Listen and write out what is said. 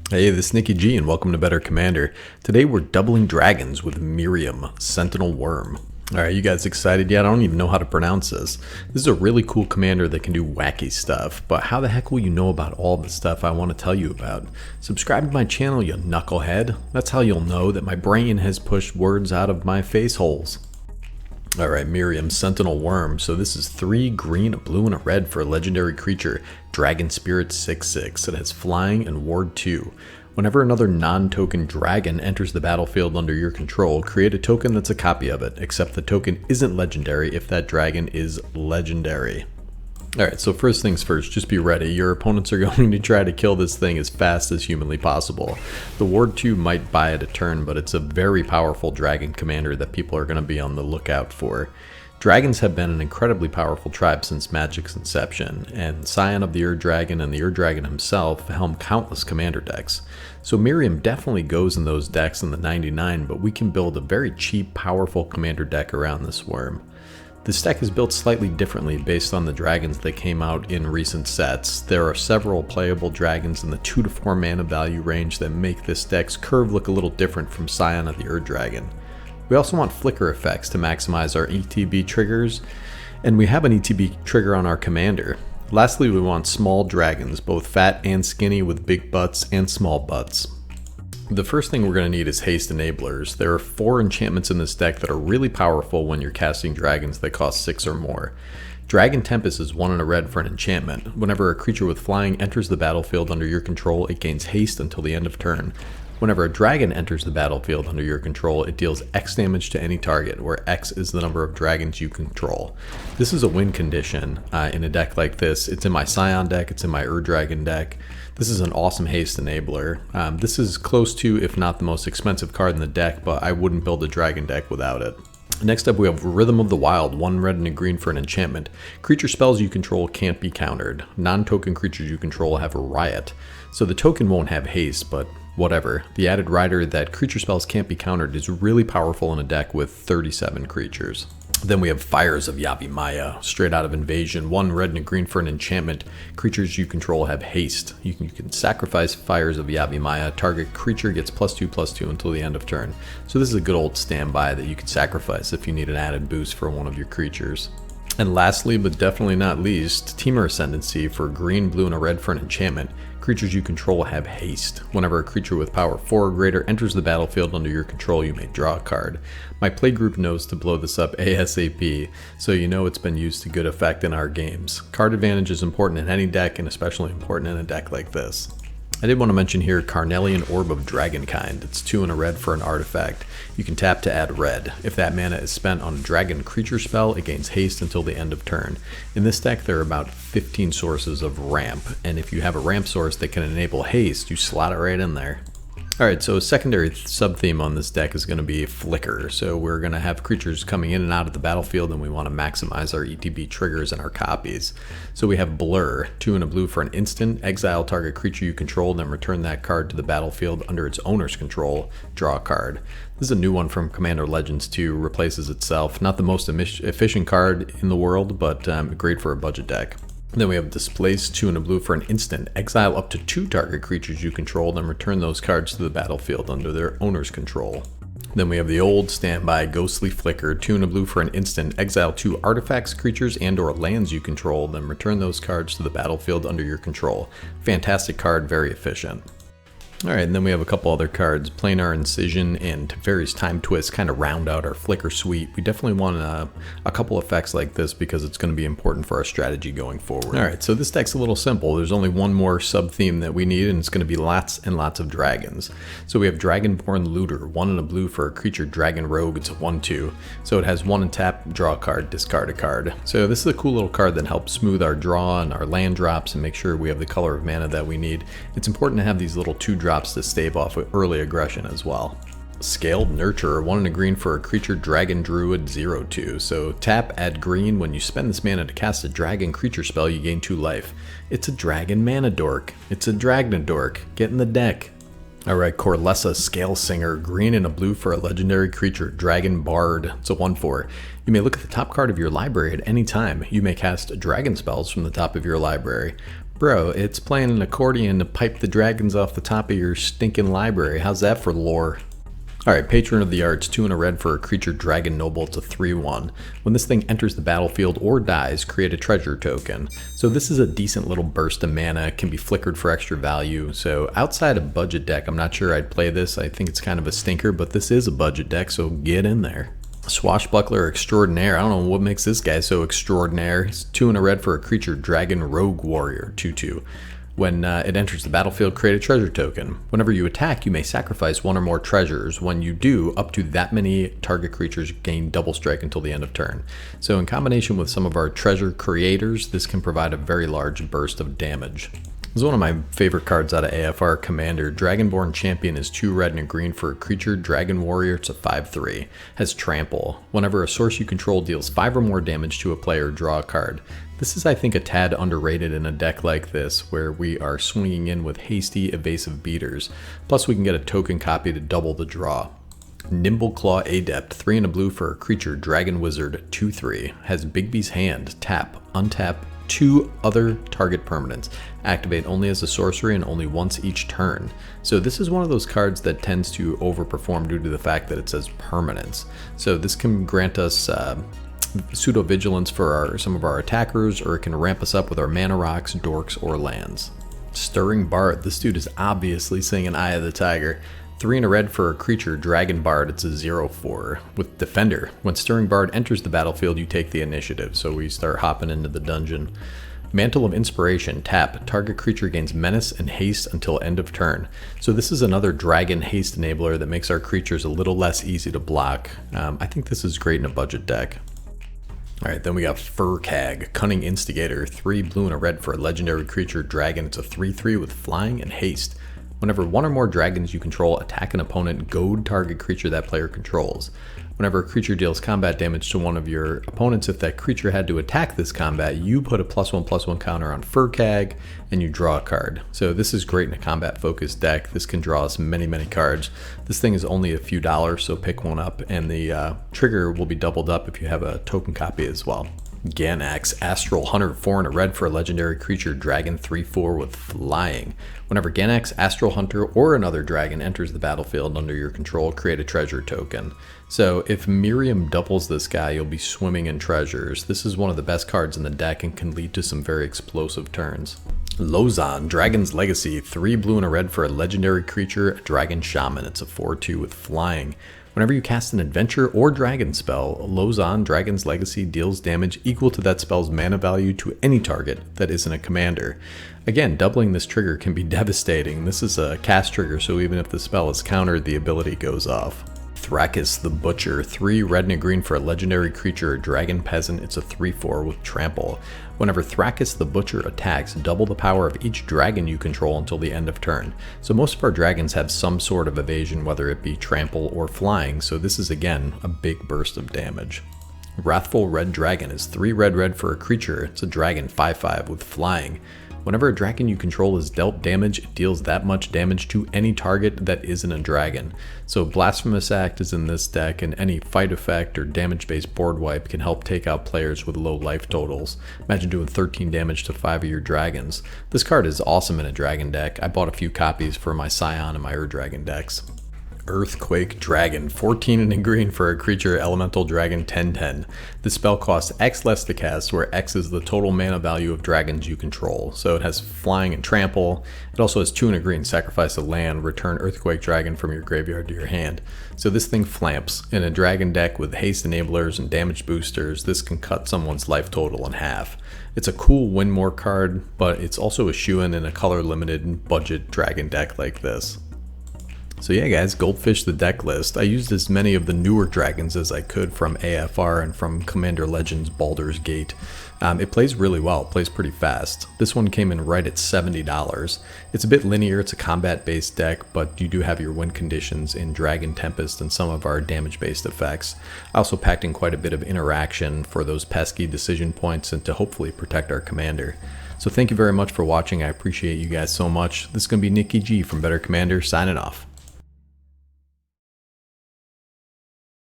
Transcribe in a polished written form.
Hey, this is Nicky G and welcome to Better Commander. Today we're doubling dragons with Miirym, Sentinel Worm. Alright, you guys excited yet? I don't even know how to pronounce this. This is a really cool commander that can do wacky stuff, but how the heck will you know about all the stuff I want to tell you about? Subscribe to my channel, you knucklehead. That's how you'll know that my brain has pushed words out of my face holes. Alright, Miirym, Sentinel Worm. So this is 3 green, a blue, and a red for a legendary creature, Dragon Spirit 6/6. It has flying and ward 2. Whenever another non-token dragon enters the battlefield under your control, create a token that's a copy of it, except the token isn't legendary if that dragon is legendary. Alright, so first things first, just be ready. Your opponents are going to try to kill this thing as fast as humanly possible. The ward 2 might buy it a turn, but it's a very powerful dragon commander that people are going to be on the lookout for. Dragons have been an incredibly powerful tribe since Magic's inception, and Scion of the Ur-Dragon and the Ur-Dragon himself helm countless commander decks. So Miirym definitely goes in those decks in the 99, but we can build a very cheap, powerful commander deck around this worm. This deck is built slightly differently based on the dragons that came out in recent sets. There are several playable dragons in the 2 to 4 mana value range that make this deck's curve look a little different from Scion of the Ur-Dragon. We also want flicker effects to maximize our ETB triggers, and we have an ETB trigger on our commander. Lastly, we want small dragons, both fat and skinny with big butts and small butts. The first thing we're going to need is haste enablers. There are 4 enchantments in this deck that are really powerful when you're casting dragons that cost 6 or more. Dragon Tempest is 1 and a red for an enchantment. Whenever a creature with flying enters the battlefield under your control, it gains haste until the end of turn. Whenever a dragon enters the battlefield under your control, it deals X damage to any target, where X is the number of dragons you control. This is a win condition in a deck like this. It's in my Scion deck, it's in my Ur-Dragon deck. This is an awesome haste enabler. This is close to, if not the most expensive card in the deck, but I wouldn't build a dragon deck without it. Next up we have Rhythm of the Wild, 1 red and a green for an enchantment. Creature spells you control can't be countered. Non-token creatures you control have a riot. So the token won't have haste, but whatever. The added rider that creature spells can't be countered is really powerful in a deck with 37 creatures. Then we have Fires of Yabbymaya, straight out of Invasion, 1 red and a green for an enchantment. Creatures you control have haste. You can sacrifice Fires of Yabbymaya. Target creature gets +2/+2 until the end of turn. So this is a good old standby that you can sacrifice if you need an added boost for one of your creatures. And lastly, but definitely not least, Temur Ascendancy for green, blue, and a red for an enchantment. Creatures you control have haste. Whenever a creature with power 4 or greater enters the battlefield under your control, you may draw a card. My playgroup knows to blow this up ASAP, so you know it's been used to good effect in our games. Card advantage is important in any deck, and especially important in a deck like this. I did want to mention here Carnelian Orb of Dragonkind. It's 2 and a red for an artifact. You can tap to add red. If that mana is spent on a dragon creature spell, it gains haste until the end of turn. In this deck there are about 15 sources of ramp, and if you have a ramp source that can enable haste, you slot it right in there. Alright, so a secondary sub-theme on this deck is going to be Flicker. So we're going to have creatures coming in and out of the battlefield, and we want to maximize our ETB triggers and our copies. So we have Blur, 2 and a blue for an instant. Exile target creature you control, then return that card to the battlefield under its owner's control. Draw a card. This is a new one from Commander Legends 2, replaces itself. Not the most efficient card in the world, but great for a budget deck. Then we have Displaced, 2 and a blue for an instant. Exile up to 2 target creatures you control, then return those cards to the battlefield under their owner's control. Then we have the old standby Ghostly Flicker, 2 and a blue for an instant. Exile 2 artifacts, creatures, and or lands you control, then return those cards to the battlefield under your control. Fantastic card, very efficient. Alright, and then we have a couple other cards, Planar Incision and Teferi's Time Twist, kind of round out our Flicker suite. We definitely want a couple effects like this because it's going to be important for our strategy going forward. Alright, so this deck's a little simple. There's only one more sub-theme that we need, and it's going to be lots and lots of dragons. So we have Dragonborn Looter, 1 and a blue for a creature dragon rogue. It's a 1/2. So it has 1 and tap, draw a card, discard a card. So this is a cool little card that helps smooth our draw and our land drops and make sure we have the color of mana that we need. It's important to have these little 2 drops to stave off with early aggression as well. Scaled Nurturer, 1 and a green for a creature dragon druid 0/2. So tap, add green. When you spend this mana to cast a dragon creature spell, you gain 2 life. It's a dragon mana dork. It's a Dragnadork. Get in the deck. Alright, Corlessa Scale Singer, green and a blue for a legendary creature, Dragon Bard. It's a 1/4. You may look at the top card of your library at any time. You may cast dragon spells from the top of your library. Bro, it's playing an accordion to pipe the dragons off the top of your stinking library. How's that for lore? Alright, Patron of the Arts, 2 and a red for a creature Dragon Noble. It's a 3/1. When this thing enters the battlefield or dies, create a treasure token. So this is a decent little burst of mana, can be flickered for extra value. So outside a budget deck, I'm not sure I'd play this. I think it's kind of a stinker, but this is a budget deck, so get in there. Swashbuckler Extraordinaire. I don't know what makes this guy so extraordinaire. He's 2 and a red for a creature Dragon Rogue Warrior, 2/2. When it enters the battlefield, create a treasure token. Whenever you attack, you may sacrifice 1 or more treasures. When you do, up to that many target creatures gain double strike until the end of turn. So in combination with some of our treasure creators, this can provide a very large burst of damage. This is one of my favorite cards out of AFR Commander. Dragonborn Champion is 2 red and a green for a creature Dragon Warrior. It's a 5/3. Has Trample. Whenever a source you control deals 5 or more damage to a player, draw a card. This is, I think, a tad underrated in a deck like this, where we are swinging in with hasty, evasive beaters. Plus we can get a token copy to double the draw. Nimble Claw Adept, 3 and a blue for a creature Dragonwizard, 2/3. Has Bigby's Hand. Tap, untap 2 other target permanents. Activate only as a sorcery and only once each turn. So this is one of those cards that tends to overperform due to the fact that it says permanents. So this can grant us pseudo-vigilance for some of our attackers, or it can ramp us up with our mana rocks, dorks, or lands. Stirring Bard. This dude is obviously singing Eye of the Tiger. 3 and a red for a creature Dragon Bard. It's a 0/4 with Defender. When Stirring Bard enters the battlefield, you take the initiative, so we start hopping into the dungeon. Mantle of Inspiration. Tap. Target creature gains menace and haste until end of turn. So this is another dragon haste enabler that makes our creatures a little less easy to block. I think this is great in a budget deck. Alright, then we got Furcag, Cunning Instigator, 3 blue and a red for a legendary creature dragon. It's a 3/3 with flying and haste. Whenever 1 or more dragons you control attack an opponent, goad target creature that player controls. Whenever a creature deals combat damage to one of your opponents, if that creature had to attack this combat, you put a +1/+1 counter on Furcag and you draw a card. So this is great in a combat focused deck. This can draw us many cards. This thing is only a few dollars, so pick one up, and the trigger will be doubled up if you have a token copy as well. Ganex, Astral Hunter, 4 and a red for a legendary creature dragon, 3/4 with flying. Whenever Ganex, Astral Hunter, or another dragon enters the battlefield under your control, create a treasure token. So if Miirym doubles this guy, you'll be swimming in treasures. This is one of the best cards in the deck and can lead to some very explosive turns. Lozan, Dragon's Legacy, 3 blue and a red for a legendary creature, a dragon shaman. It's a 4/2 with flying. Whenever you cast an adventure or dragon spell, Lozan, Dragon's Legacy, deals damage equal to that spell's mana value to any target that isn't a commander. Again, doubling this trigger can be devastating. This is a cast trigger, so even if the spell is countered, the ability goes off. Thrakis the Butcher, 3 red and a green for a legendary creature, a dragon peasant. It's a 3/4 with trample. Whenever Thrakis the Butcher attacks, double the power of each dragon you control until the end of turn. So most of our dragons have some sort of evasion, whether it be trample or flying, so this is again a big burst of damage. Wrathful Red Dragon is 3 red for a creature. It's a dragon, 5/5 with flying. Whenever a dragon you control is dealt damage, it deals that much damage to any target that isn't a dragon. So Blasphemous Act is in this deck, and any fight effect or damage-based board wipe can help take out players with low life totals. Imagine doing 13 damage to 5 of your dragons. This card is awesome in a dragon deck. I bought a few copies for my Scion and my Ur-Dragon decks. Earthquake Dragon, 14 and a green for a creature elemental dragon, 10/10. The spell costs X less to cast, where X is the total mana value of dragons you control. So it has flying and trample. It also has 2 and a green, sacrifice a land, return Earthquake Dragon from your graveyard to your hand. So this thing flamps. In a dragon deck with haste enablers and damage boosters, this can cut someone's life total in half. It's a cool win more card, but it's also a shoo-in in a color limited budget dragon deck like this. So yeah guys, Goldfish the deck list. I used as many of the newer dragons as I could from AFR and from Commander Legends Baldu'rs Gate. It plays really well, it plays pretty fast. This one came in right at $70. It's a bit linear, it's a combat based deck, but you do have your win conditions in Dragon Tempest and some of our damage based effects. I also packed in quite a bit of interaction for those pesky decision points and to hopefully protect our commander. So thank you very much for watching, I appreciate you guys so much. This is going to be Nicky G from Better Commander signing off.